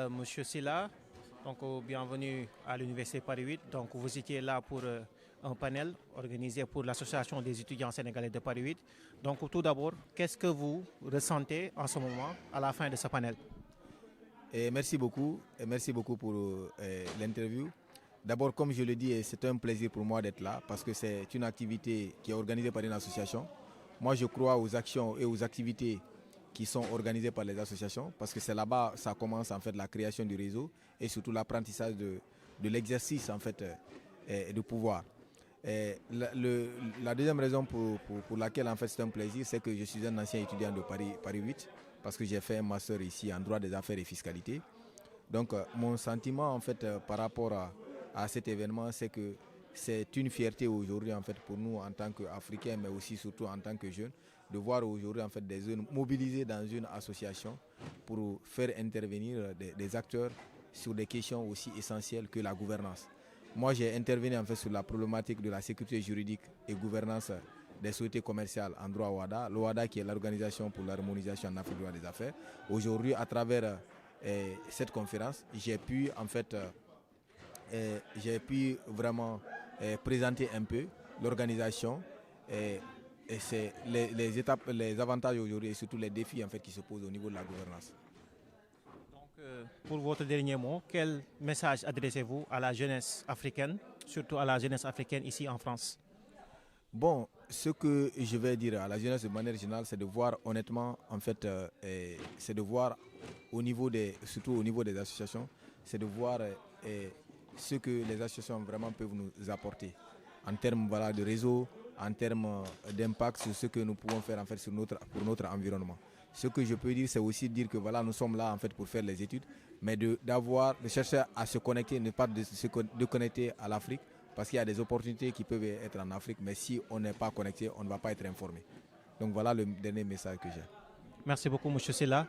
Monsieur Silla. Donc, bienvenue à l'Université Paris 8. Donc, vous étiez là pour un panel organisé pour l'Association des étudiants sénégalais de Paris 8. Donc, tout d'abord, qu'est-ce que vous ressentez en ce moment à la fin de ce panel? Merci beaucoup pour l'interview. D'abord, comme je le dis, c'est un plaisir pour moi d'être là parce que c'est une activité qui est organisée par une association. Moi, je crois aux actions et aux activités qui sont organisées par les associations parce que c'est là-bas ça commence en fait la création du réseau et surtout l'apprentissage de l'exercice en fait de pouvoir. La deuxième raison pour laquelle en fait c'est un plaisir, c'est que je suis un ancien étudiant de Paris 8 parce que j'ai fait un master ici en droit des affaires et fiscalité. Donc mon sentiment en fait par rapport à cet événement, c'est que c'est une fierté aujourd'hui en fait pour nous en tant qu'Africains, mais aussi surtout en tant que jeunes, de voir aujourd'hui en fait des jeunes mobilisés dans une association pour faire intervenir des acteurs sur des questions aussi essentielles que la gouvernance. Moi, j'ai intervenu en fait sur la problématique de la sécurité juridique et gouvernance des sociétés commerciales en droit OHADA, l'OHADA qui est l'Organisation pour l'harmonisation en Afrique droit des affaires. Aujourd'hui, à travers cette conférence, j'ai pu vraiment présenter un peu l'organisation et c'est les étapes, les avantages aujourd'hui et surtout les défis en fait qui se posent au niveau de la gouvernance. Donc, pour votre dernier mot, quel message adressez-vous à la jeunesse africaine, surtout à la jeunesse africaine ici en France? Bon, ce que je vais dire à la jeunesse de manière générale, c'est de voir honnêtement, en fait, c'est de voir surtout au niveau des associations, c'est de voir ce que les associations vraiment peuvent nous apporter en termes voilà, de réseau, en termes d'impact sur ce que nous pouvons faire en fait pour notre environnement. Ce que je peux dire, c'est aussi dire que voilà, nous sommes là en fait pour faire les études, mais de chercher à se connecter, ne pas de se connecter à l'Afrique, parce qu'il y a des opportunités qui peuvent être en Afrique, mais si on n'est pas connecté, on ne va pas être informé. Donc voilà le dernier message que j'ai. Merci beaucoup, M. Silla.